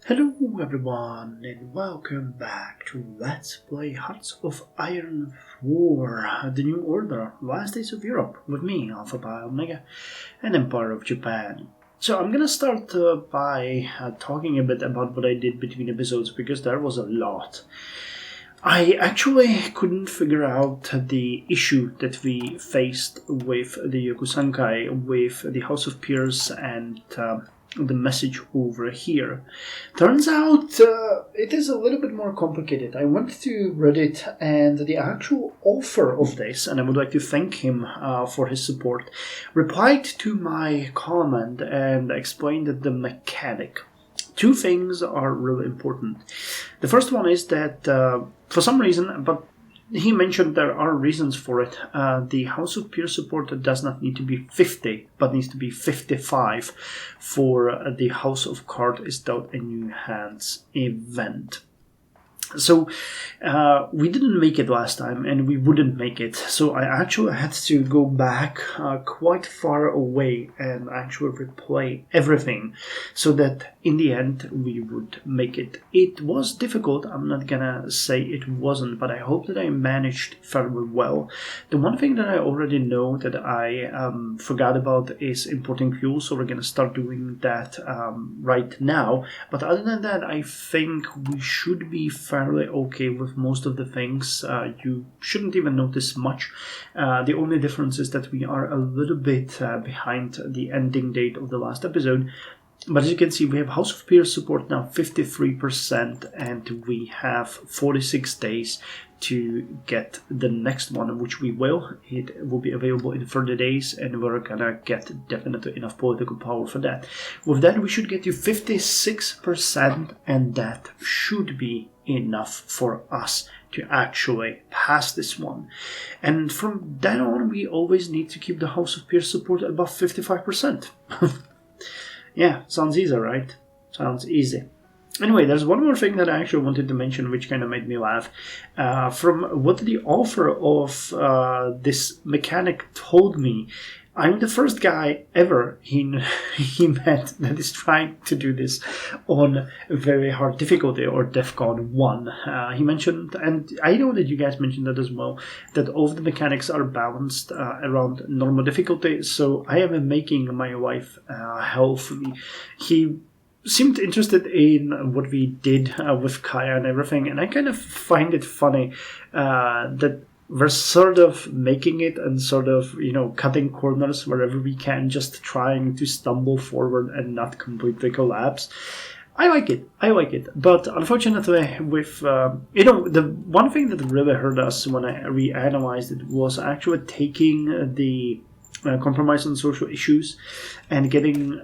Hello everyone and welcome back to Let's Play Hearts of Iron 4, The New Order, Last Days of Europe, with me, Alpha Pi Omega, and Empire of Japan. So I'm gonna start by talking a bit about what I did between episodes, because there was a lot. I actually couldn't figure out the issue that we faced with the Yokusankai, with the House of Peers and the message over here. Turns out it is a little bit more complicated. I went to Reddit and the actual author of this, and I would like to thank him for his support, replied to my comment and explained the mechanic. Two things are really important. The first one is that for some reason, but he mentioned there are reasons for it. The House of Peer support does not need to be 50, but needs to be 55 for the House of Card is Dealt a New Hands event. So we didn't make it last time, and we wouldn't make it. So I actually had to go back quite far away and actually replay everything, so that in the end we would make it. It was difficult. I'm not gonna say it wasn't, but I hope that I managed fairly well. The one thing that I already know that I forgot about is importing fuel, so we're gonna start doing that right now. But other than that, I think we should be fairly okay with most of the things. You shouldn't even notice much. The only difference is that we are a little bit behind the ending date of the last episode. But as you can see, we have House of Peers support now 53%, and we have 46 days to get the next one, which we will. It will be available in 30 days, and we're gonna get definitely enough political power for that. With that, we should get to 56%, and that should be enough for us to actually pass this one. And from then on, we always need to keep the House of Peers support above 55%. Yeah, sounds easy, right? Sounds easy. Anyway, there's one more thing that I actually wanted to mention, which kind of made me laugh. From what the author of this mechanic told me, I'm the first guy ever he met that is trying to do this on very hard difficulty, or DEFCON 1. He mentioned, and I know that you guys mentioned that as well, that all of the mechanics are balanced around normal difficulty, so I am making my life hell for me. He seemed interested in what we did with Kaya and everything, and I kind of find it funny that we're sort of making it and sort of, cutting corners wherever we can, just trying to stumble forward and not completely collapse. I like it. But unfortunately, with, the one thing that really hurt us when I reanalyzed it was actually taking the compromise on social issues and getting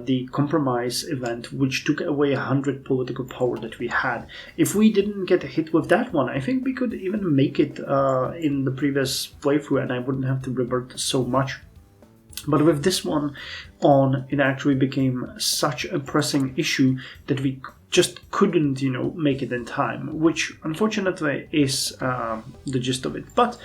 the compromise event, which took away 100 political power that we had. If we didn't get hit with that one, I think we could even make it in the previous playthrough, and I wouldn't have to revert so much. But with this one on, it actually became such a pressing issue that we just couldn't, make it in time, which unfortunately is the gist of it. But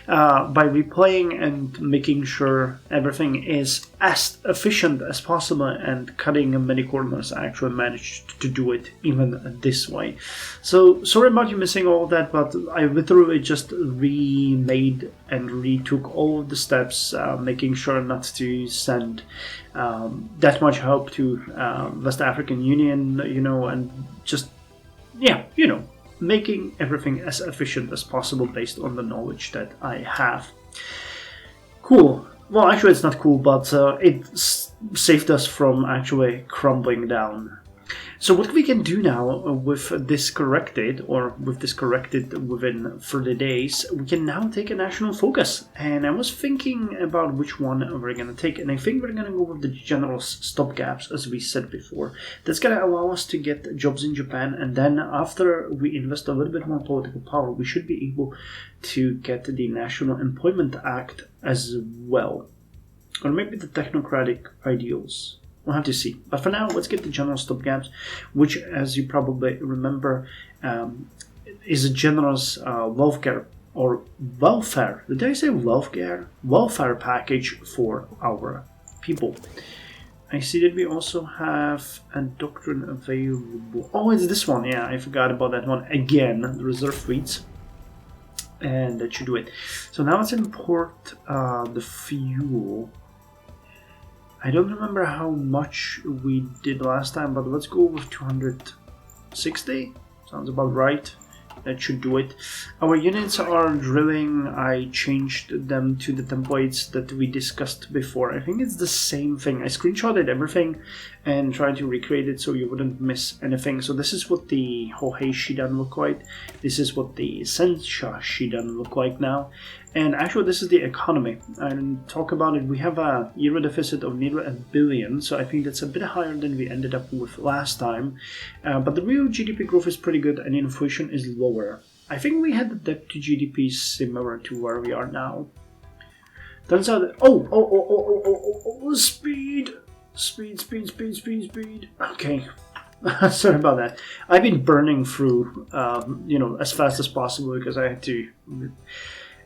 by replaying and making sure everything is as efficient as possible and cutting many corners, I actually managed to do it even this way. So sorry about you missing all of that, but I literally just remade and retook all of the steps, making sure not to send that much help to West African Union, and just, making everything as efficient as possible based on the knowledge that I have. Cool. Well, actually it's not cool, but it saved us from actually crumbling down. So what we can do now with this corrected within 30 days, we can now take a national focus. And I was thinking about which one we're going to take, and I think we're going to go with the general stopgaps, as we said before. That's going to allow us to get jobs in Japan, and then after we invest a little bit more political power, we should be able to get the National Employment Act as well. Or maybe the technocratic ideals. We'll have to see. But for now, let's get the general stopgaps, which, as you probably remember, is a generous welfare, or welfare. Did I say welfare? Welfare package for our people. I see that we also have a doctrine available. Oh, it's this one. Yeah, I forgot about that one. Again, the reserve fleets. And that should do it. So now let's import the fuel. I don't remember how much we did last time, but let's go with 260. Sounds about right. That should do it. Our units are drilling. I changed them to the templates that we discussed before. I think it's the same thing. I screenshotted everything and tried to recreate it so you wouldn't miss anything. So this is what the Hohei Shidan look like. This is what the Sensha Shidan look like now. And actually this is the economy. And talk about it. We have a euro deficit of nearly $1 billion. So I think that's a bit higher than we ended up with last time. But the real GDP growth is pretty good and inflation is lower. I think we had the debt to GDP similar to where we are now. Turns out that, speed. Okay. Sorry about that. I've been burning through, as fast as possible because I had to,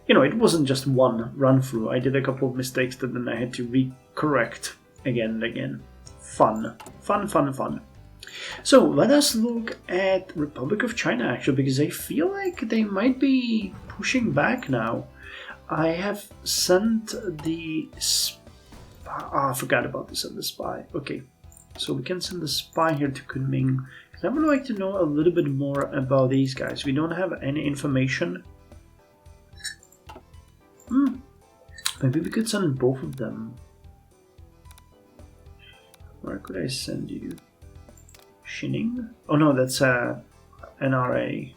it wasn't just one run through. I did a couple of mistakes that then I had to recorrect again and again. Fun. So let us look at Republic of China actually, because I feel like they might be pushing back now. I have sent the I forgot about this the spy. Okay, so we can send the spy here to Kunming. I would like to know a little bit more about these guys. We don't have any information. Maybe we could send both of them. Where could I send you? Shining? Oh no, that's NRA.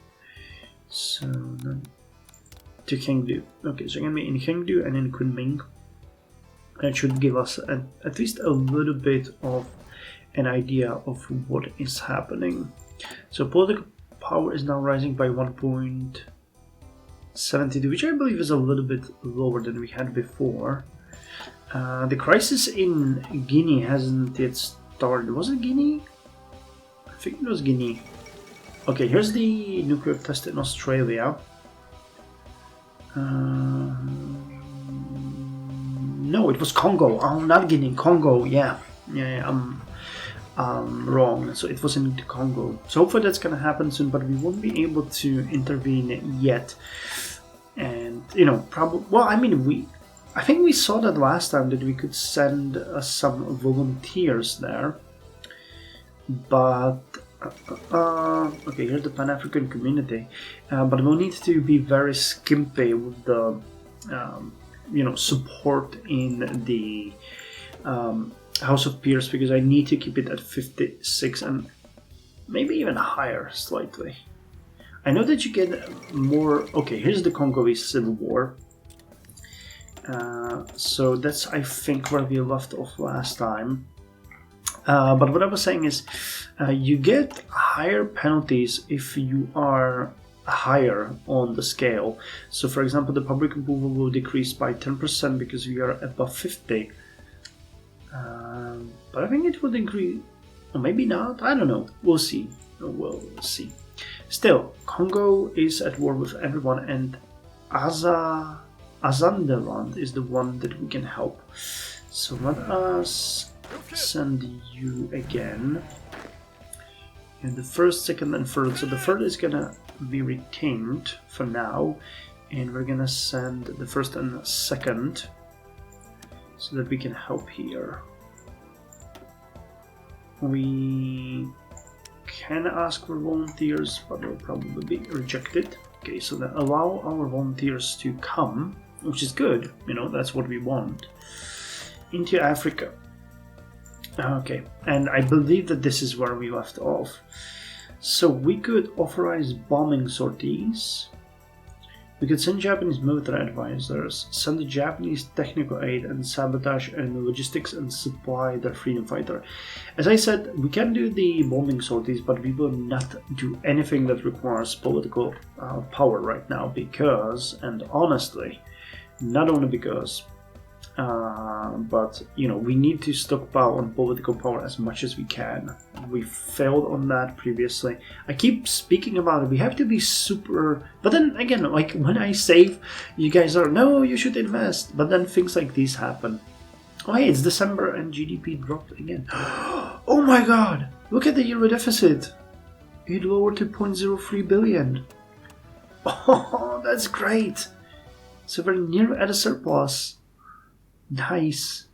So then to Chengdu. Okay, so I'm gonna be in Chengdu and in Kunming. That should give us at least a little bit of an idea of what is happening. So political power is now rising by 1.72, which I believe is a little bit lower than we had before. The crisis in Guinea hasn't yet started. Was it Guinea? I think it was Guinea. Okay, here's the nuclear test in Australia. No, it was Congo. Oh, not Guinea, Congo. Yeah, I'm wrong. So it was in the Congo. So hopefully that's gonna happen soon, but we won't be able to intervene yet. And probably. Well, I mean, I think we saw that last time that we could send some volunteers there. But okay, here's the Pan-African community. But we'll need to be very skimpy with the support in the House of Peers, because I need to keep it at 56 and maybe even higher slightly. I know that you get more. Okay, here's the Congolese Civil War. So that's, I think, where we left off last time. But what I was saying is you get higher penalties if you are higher on the scale. So for example, the public approval will decrease by 10% because we are above 50. But I think it would increase, or maybe not, I don't know. We'll see. Still, Congo is at war with everyone, and Azandeland is the one that we can help. So let us send you again. And the first, second, and third. So the third is gonna be retained for now, and we're gonna send the first and second so that we can help here. We can ask for volunteers, but they'll probably be rejected. Okay, so then allow our volunteers to come, which is good, that's what we want, into Africa. Okay, and I believe that this is where we left off. So we could authorize bombing sorties. We could send Japanese military advisors, send the Japanese technical aid and sabotage and logistics and supply their freedom fighter. As I said, we can do the bombing sorties, but we will not do anything that requires political power right now because, and honestly, not only because, but we need to stockpile on political power as much as we can. We failed on that previously. I keep speaking about it. We have to be super. But then again, like when I save, you guys are no, you should invest. But then things like these happen. Oh hey, it's December and GDP dropped again. Oh my god! Look at the euro deficit! It lowered to 0.03 billion. Oh, that's great! So we're near at a surplus. Nice.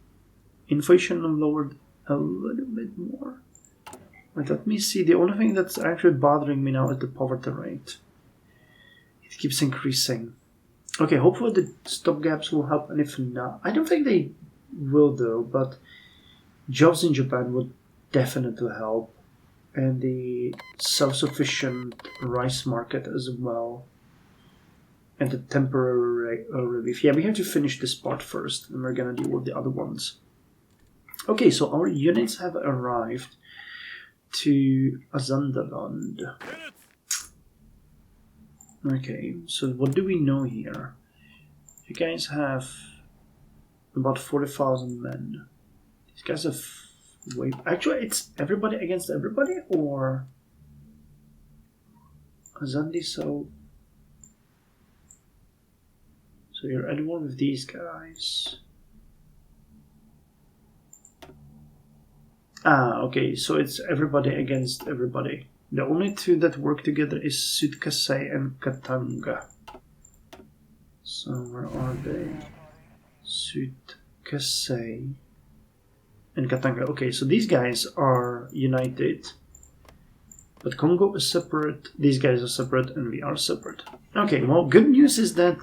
Inflation lowered a little bit more. Wait, let me see. The only thing that's actually bothering me now is the poverty rate. It keeps increasing. Okay, hopefully the stopgaps will help, and if not, I don't think they will though, but jobs in Japan would definitely help, and the self-sufficient rice market as well, and the temporary relief. Yeah, we have to finish this part first, and we're gonna deal with the other ones. Okay, so our units have arrived to Azandaland. Okay, so what do we know here? You guys have about 40,000 men. These guys have way... Actually, it's everybody against everybody, or... Azandi, so you're at war with these guys. Ah, okay, so it's everybody against everybody. The only two that work together is Sud-Kasei and Katanga. So where are they? Sud-Kasei and Katanga. Okay, so these guys are united. But Congo is separate, these guys are separate, and we are separate. Okay, well, good news is that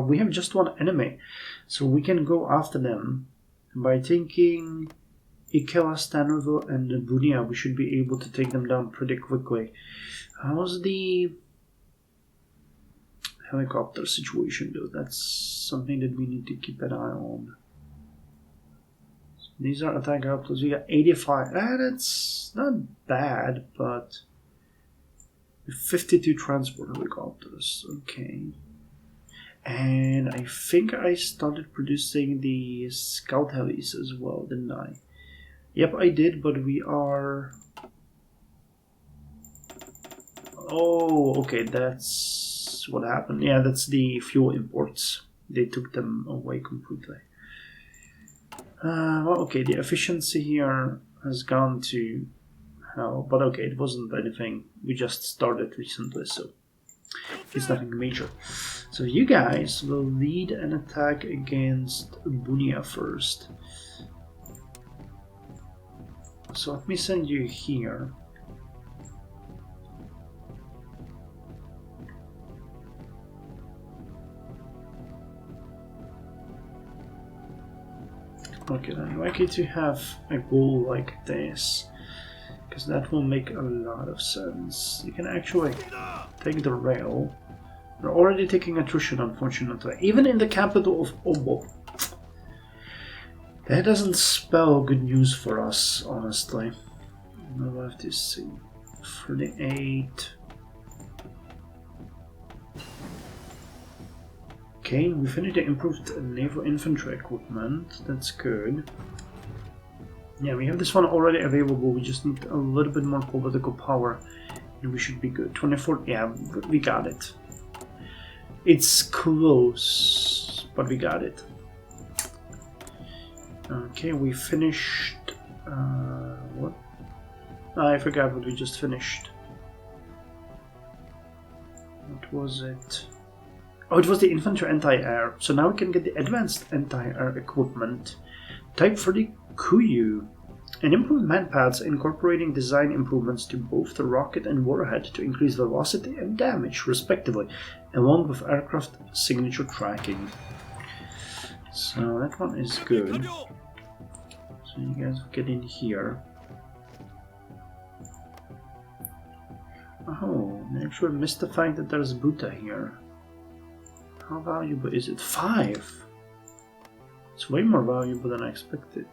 we have just one enemy. So we can go after them by taking Ikela, Stanleyville, and Bunia. We should be able to take them down pretty quickly. How's the helicopter situation though? That's something that we need to keep an eye on. So these are attack helicopters. We got 85. That's not bad, but 52 transport helicopters. Okay. And I think I started producing the scout helis as well, didn't I? Yep, I did, but we are... Oh, okay, that's what happened. Yeah, that's the fuel imports. They took them away completely. Well, okay, the efficiency here has gone to hell, but okay, it wasn't anything. We just started recently, so it's nothing major. So you guys will lead an attack against Bunia first. So let me send you here. Okay, I'd like you to have a goal like this, because that will make a lot of sense. You can actually take the rail. We're already taking attrition, unfortunately, even in the capital of Obo. That doesn't spell good news for us, honestly. We'll have to see. 38. Okay, we finished the improved naval infantry equipment. That's good. Yeah, we have this one already available. We just need a little bit more political power, and we should be good. 24. Yeah, we got it. It's close, but we got it. Okay, we finished... what? I forgot what we just finished. What was it? Oh, it was the infantry anti-air. So now we can get the advanced anti-air equipment. Type for the Kuyu. And improved manpads incorporating design improvements to both the rocket and warhead to increase velocity and damage, respectively, along with aircraft signature tracking. So that one is good. So you guys get in here. Oh, I actually missed the fact that there's Buta here. How valuable is it? 5! It's way more valuable than I expected.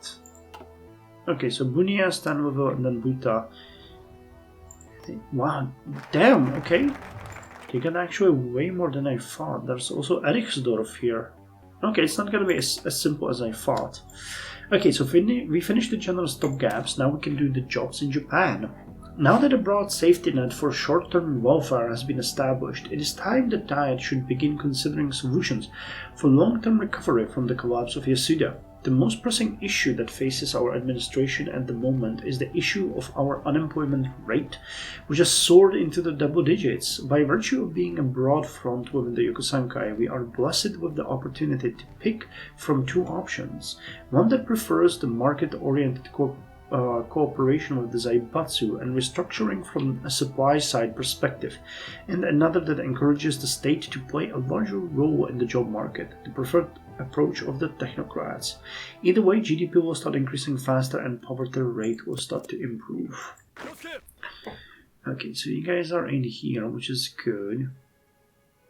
Okay, so Bunia, Stanleyville, and then Buta. Wow, damn, okay. You got actually way more than I thought. There's also Eriksdorf here. Okay, it's not gonna be as simple as I thought. Okay, so we finished the general stopgaps. Now we can do the jobs in Japan. Now that a broad safety net for short-term welfare has been established, it is time that Diet should begin considering solutions for long-term recovery from the collapse of Yasuda. The most pressing issue that faces our administration at the moment is the issue of our unemployment rate, which has soared into the double digits. By virtue of being a broad front within the Yokosankai, we are blessed with the opportunity to pick from two options. One that prefers the market-oriented cooperation with the Zaibatsu and restructuring from a supply-side perspective, and another that encourages the state to play a larger role in the job market, the preferred approach of the technocrats. Either way, GDP will start increasing faster and poverty rate will start to improve. Okay, so you guys are in here, which is good.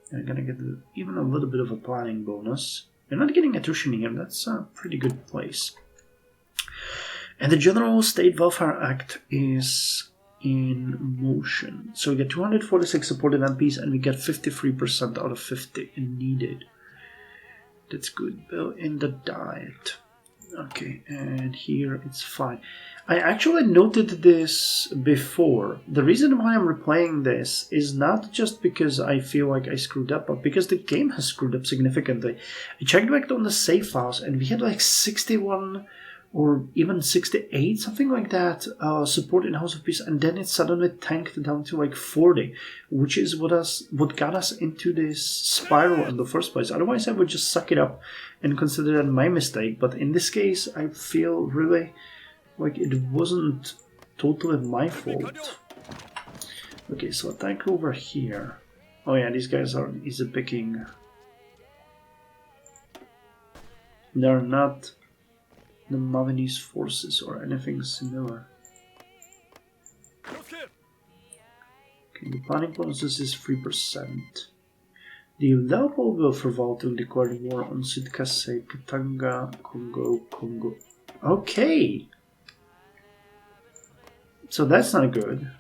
You're gonna get even a little bit of a planning bonus. You're not getting attrition here, that's a pretty good place. And the General State Welfare Act is in motion. So we get 246 supported MPs and we get 53% out of 50 needed. That's good. Bill in the diet. Okay, and here it's fine. I actually noted this before. The reason why I'm replaying this is not just because I feel like I screwed up, but because the game has screwed up significantly. I checked back on the save files and we had like 61 or even 68, something like that, support in House of Peace, and then it suddenly tanked down to like 40, which is what got us into this spiral in the first place. Otherwise, I would just suck it up and consider that my mistake, but in this case, I feel really like it wasn't totally my fault. Okay, so attack over here. Oh yeah, these guys are easy picking. They're not the Malinese forces or anything similar. Okay, the planning bonuses is 3%. The Leopold will Verwaltung declared war on Sud-Kasai, Katanga, Congo. Okay! So that's not good.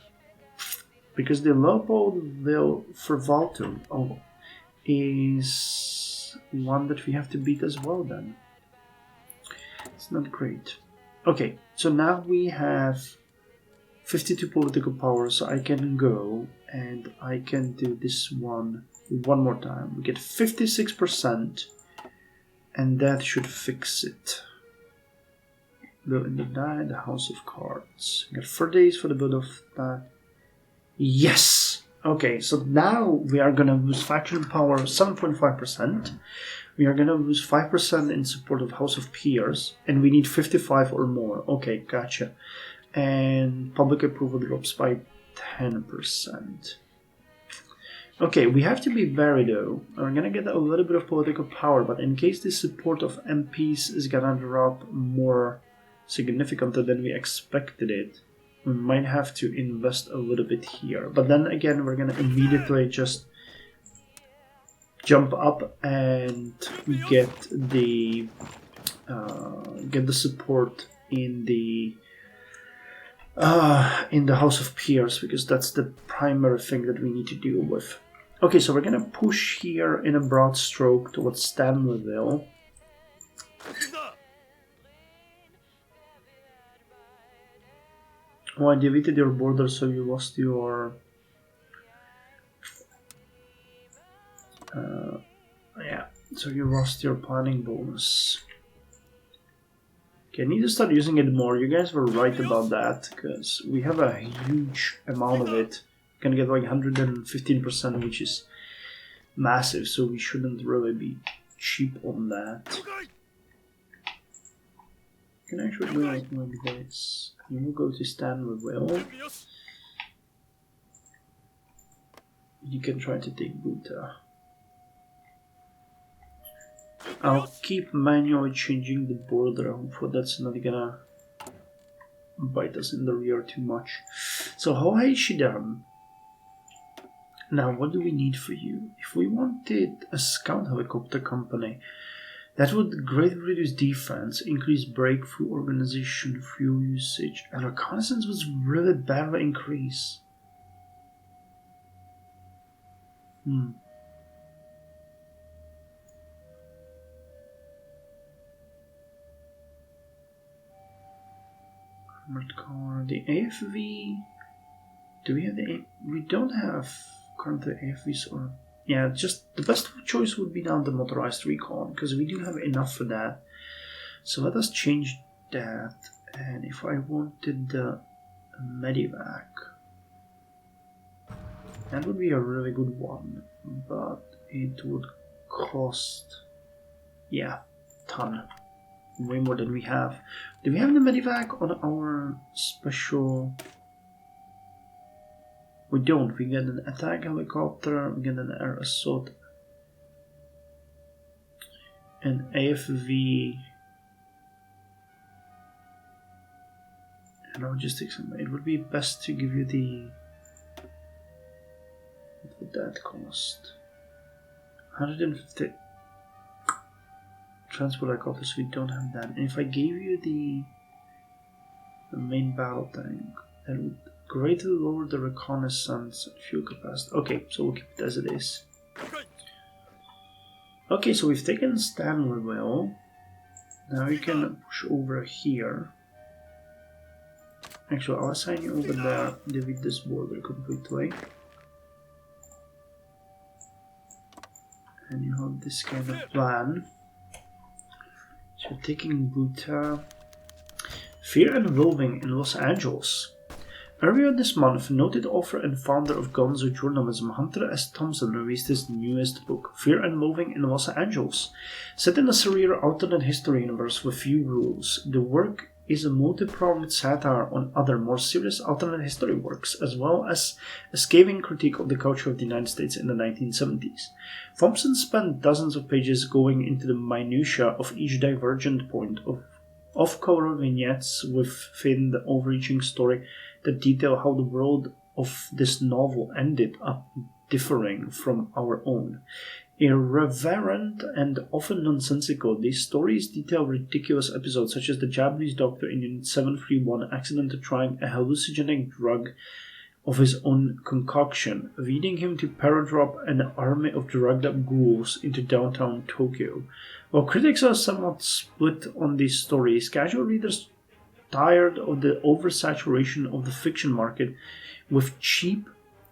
Because the Leopoldville Verwaltung is one that we have to beat as well then. It's not great. Okay, so now we have 52 political power, so I can go and I can do this one more time. We get 56% and that should fix it. Bill in the die, the House of Cards. We got 4 days for the build of that. Yes! Okay, so now we are gonna lose faction power 7.5%. We are gonna lose 5% in support of House of Peers, and we need 55 or more. Okay, gotcha. And public approval drops by 10%. Okay, we have to be wary though. We're gonna get a little bit of political power, but in case the support of MPs is gonna drop more significantly than we expected it, we might have to invest a little bit here. But then again, we're gonna immediately just jump up and get the support in the House of Peers, because that's the primary thing that we need to deal with. Okay, so we're gonna push here in a broad stroke towards Stanleyville. Oh, I deleted your border, so you lost your... yeah, so you lost your planning bonus. Okay, I need to start using it more. You guys were right about that, because we have a huge amount of it. We're gonna get like 115%, which is massive, so we shouldn't really be cheap on that. You can actually do like this. You will go to Stanleyville. You can try to take Buta. I'll keep manually changing the border. Hopefully that's not gonna bite us in the rear too much. So Hohei Shidan. Now what do we need for you? If we wanted a scout helicopter company, that would greatly reduce defense, increase breakthrough organization, fuel usage, and reconnaissance was really badly increased. Armored car, the AFV. Do we have the? We don't have currently AFVs or. Yeah, just the best choice would be now the motorized recon, because we do have enough for that. So let us change that. And if I wanted the medivac, that would be a really good one, but it would cost, yeah, ton. Way more than we have. Do we have the medivac on our special? We don't. We get an attack helicopter, we get an air assault, an AFV, and logistics. It would be best to give you the. What would that cost? 150. Transport helicopters, we don't have that. And if I gave you the main battle tank, that would greatly lower the reconnaissance fuel capacity. Okay, so we'll keep it as it is. Okay, so we've taken Stanleyville. Now we can push over here. Actually, I'll assign you over there. Delete this border completely. And you have this kind of plan. So taking Buta. Fear and Loathing in Los Angeles. Earlier this month, noted author and founder of gonzo journalism Hunter S. Thompson released his newest book, Fear and Loathing in Los Angeles. Set in a surreal alternate history universe with few rules, the work is a multi-pronged satire on other, more serious alternate history works, as well as a scathing critique of the culture of the United States in the 1970s. Thompson spent dozens of pages going into the minutiae of each divergent point of off-color vignettes within the overreaching story that detail how the world of this novel ended up differing from our own. Irreverent and often nonsensical, these stories detail ridiculous episodes such as the Japanese doctor in Unit 731 accidentally trying a hallucinogenic drug of his own concoction, leading him to paradrop an army of drugged-up ghouls into downtown Tokyo. While critics are somewhat split on these stories, casual readers tired of the oversaturation of the fiction market with cheap,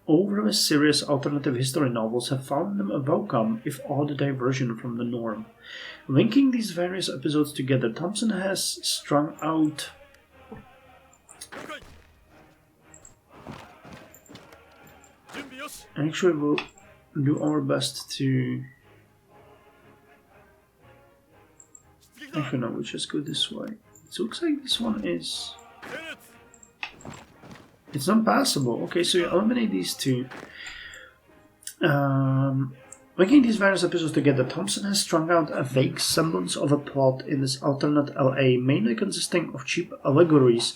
overly serious alternative history novels have found them a welcome, if odd, diversion from the norm. Linking these various episodes together, Thompson has strung out actually we'll do our best to actually no, we'll just go this way. It looks like this one is it's not passable. Okay, so you eliminate these two. Linking these various episodes together, Thompson has strung out a vague semblance of a plot in this alternate LA, mainly consisting of cheap allegories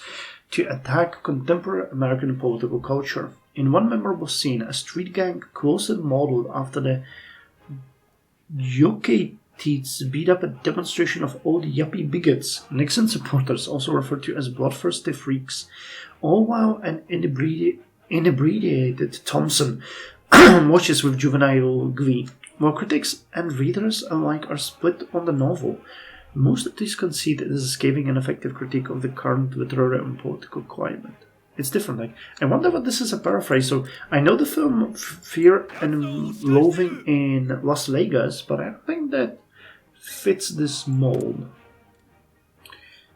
to attack contemporary American political culture. In one memorable scene, a street gang closely modeled after the Yoketeets beat up a demonstration of old yuppie bigots, Nixon supporters, also referred to as bloodthirsty freaks, all while an inebriated Thompson watches with juvenile glee. While critics and readers alike are split on the novel, most of these concede it is a scathing and effective critique of the current literary and political climate. It's different. Like, I wonder what this is a paraphrase. So I know the film Fear and Loathing in Las Vegas, but I don't think that fits this mold.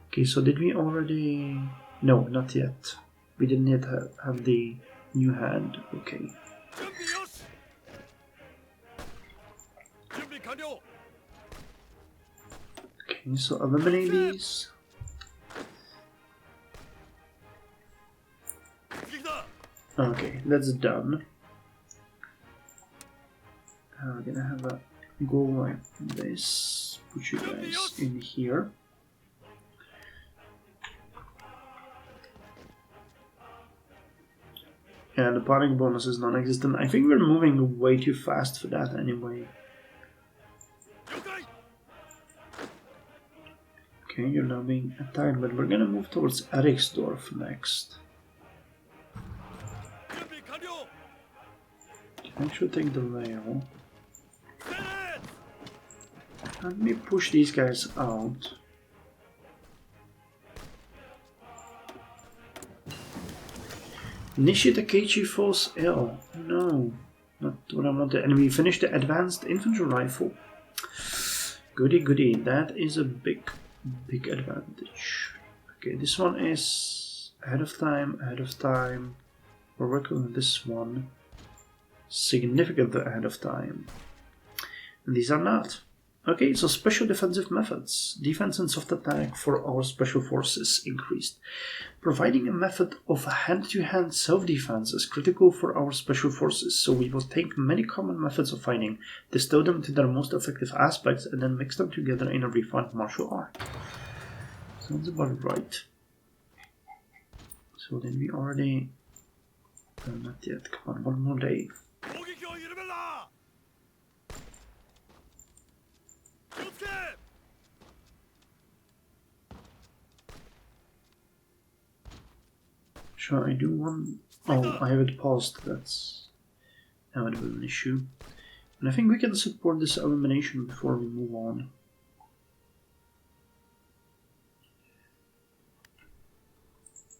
Okay, so did we already... No, not yet. We didn't yet have the new hand. Okay. Okay, so eliminate these. Okay, that's done. We're gonna have a go like this. Put you guys in here. And the planning bonus is non-existent. I think we're moving way too fast for that anyway. Okay, you're now being attacked, but we're gonna move towards Eriksdorf next. I should take the rail. Let me push these guys out. Nishi Takechi falls ill. No, not what I wanted. And we finished the advanced infantry rifle. Goody goody, that is a big big advantage. Okay, this one is ahead of time. We're working on this one significantly ahead of time. And these are not. Okay, so special defensive methods. Defense and soft attack for our special forces increased. Providing a method of hand-to-hand self-defense is critical for our special forces, so we will take many common methods of fighting, distill them to their most effective aspects, and then mix them together in a refined martial art. Sounds about right. So then we already... not yet, come on, one more day. Sure, I do one... Oh, I have it paused, that's now an issue. And I think we can support this elimination before we move on.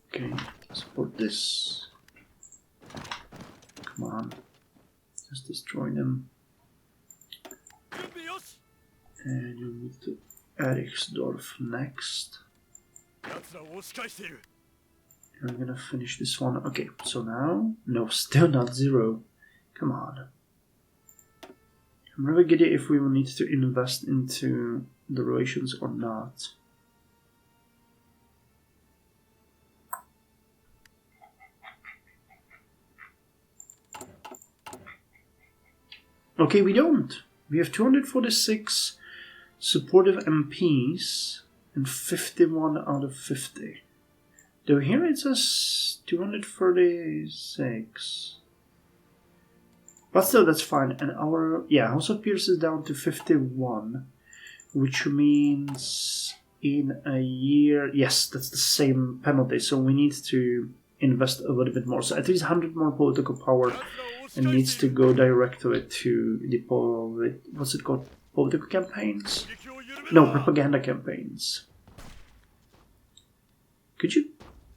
Okay, support this. Come on, just destroy them. And you move to Eriksdorf next. I'm gonna finish this one. Okay, so now... No, still not 0. Come on. I'm really giddy if we will need to invest into the relations or not. Okay, we don't. We have 246 supportive MPs and 51 out of 50. Though here it says 236. But still, that's fine. And our... Yeah, House of Pierce is down to 51. Which means in a year... Yes, that's the same penalty. So we need to invest a little bit more. So at least 100 more political power. And needs to go directly to the... What's it called? Political campaigns? No, propaganda campaigns. Could you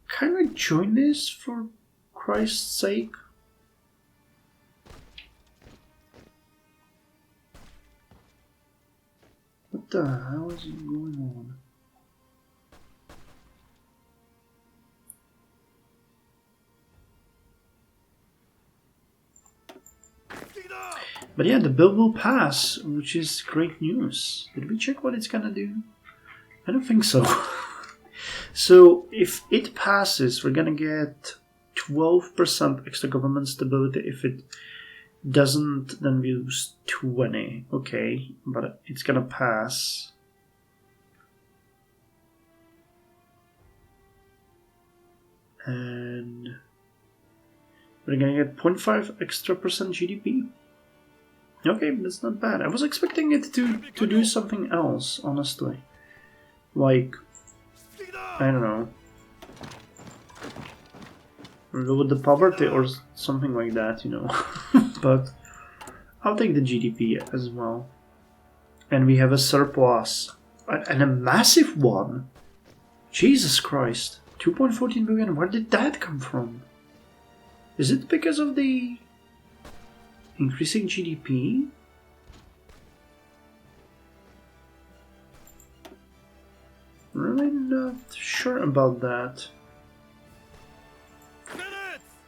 kind of join this for Christ's sake? What the hell is going on? But yeah, the bill will pass, which is great news. Did we check what it's gonna do? I don't think so. So if it passes, we're gonna get 12% extra government stability. If it doesn't, then we lose 20. Okay, but it's gonna pass. And we're gonna get 0.5 extra percent GDP. Okay, that's not bad. I was expecting it to do something else, honestly. Like, I don't know, with the poverty or something like that, you know. But I'll take the GDP as well. And we have a surplus. And a massive one. Jesus Christ. 2.14 billion, where did that come from? Is it because of the increasing GDP? Really not sure about that.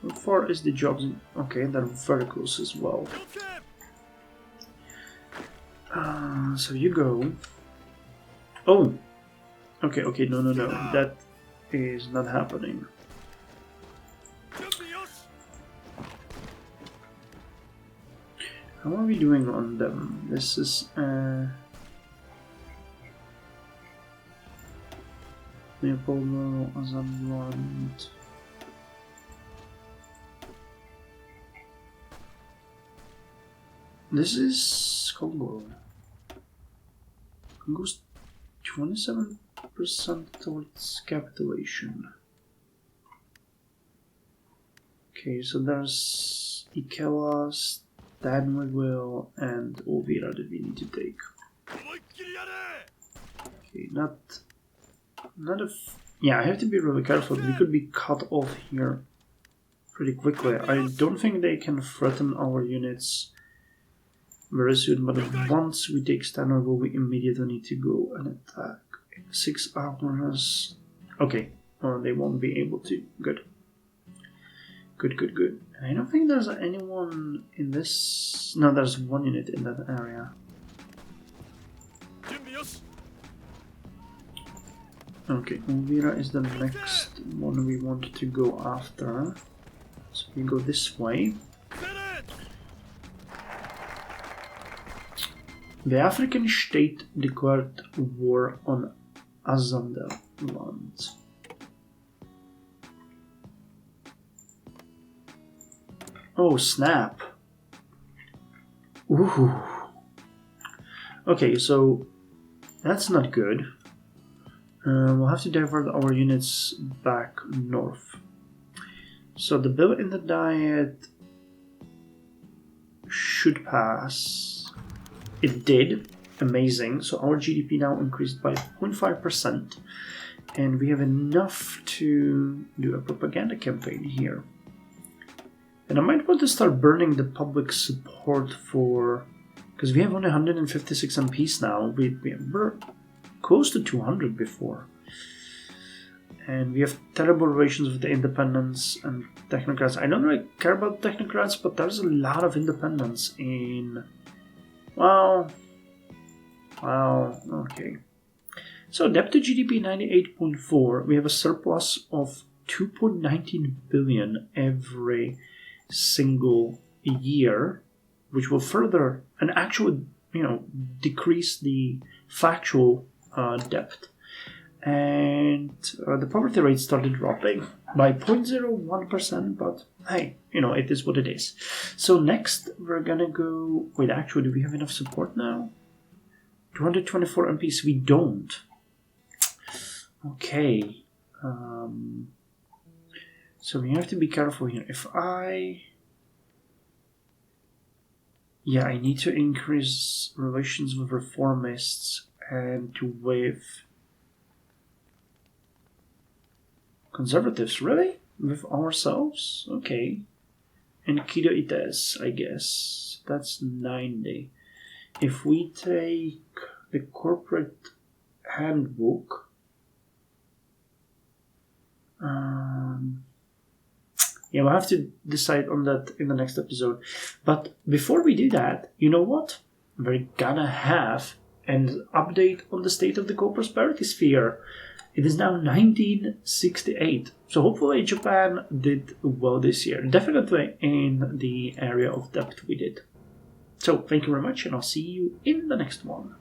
How far is the jobs? Okay, they're very close as well. So you go. Oh! Okay, no. That is not happening. How are we doing on them? This is... Leopoldo, Azamland. This is Congo. Congo's 27% towards capitulation. Okay, so there's Ikela, Stanwell, and Ovira that we need to take. Okay, yeah, I have to be really careful. We could be cut off here pretty quickly. I don't think they can threaten our units very soon, but once we take Stanwell, we immediately need to go and attack 6 hours. Okay, they won't be able to. Good. Good. I don't think there's anyone in this. No, there's one unit in that area. Okay, Elvira is the next one we want to go after. So we go this way. The African state declared war on Azande lands. Oh, snap. Ooh. Okay, so that's not good. We'll have to divert our units back north. So the bill in the diet should pass. It did. Amazing. So our GDP now increased by 0.5%. And we have enough to do a propaganda campaign here. And I might want to start burning the public support for... Because we have only 156 MPs now. We were close to 200 before. And we have terrible relations with the independents and technocrats. I don't really care about technocrats, but there's a lot of independents in... Well, okay. So debt to GDP 98.4. We have a surplus of 2.19 billion every single year, which will further and actually, decrease the factual debt. And the poverty rate started dropping by 0.01%, but hey, it is what it is. So next we're gonna go... Wait, actually, do we have enough support now? 224 MPs, we don't. Okay. So we have to be careful here. I need to increase relations with reformists and with conservatives. Really? With ourselves? Okay. And Kido Ites, I guess. That's 90. If we take the corporate handbook, we'll have to decide on that in the next episode. But before we do that, you know what? We're gonna have an update on the state of the co-prosperity sphere. It is now 1968. So hopefully Japan did well this year. Definitely in the area of debt we did. So thank you very much, and I'll see you in the next one.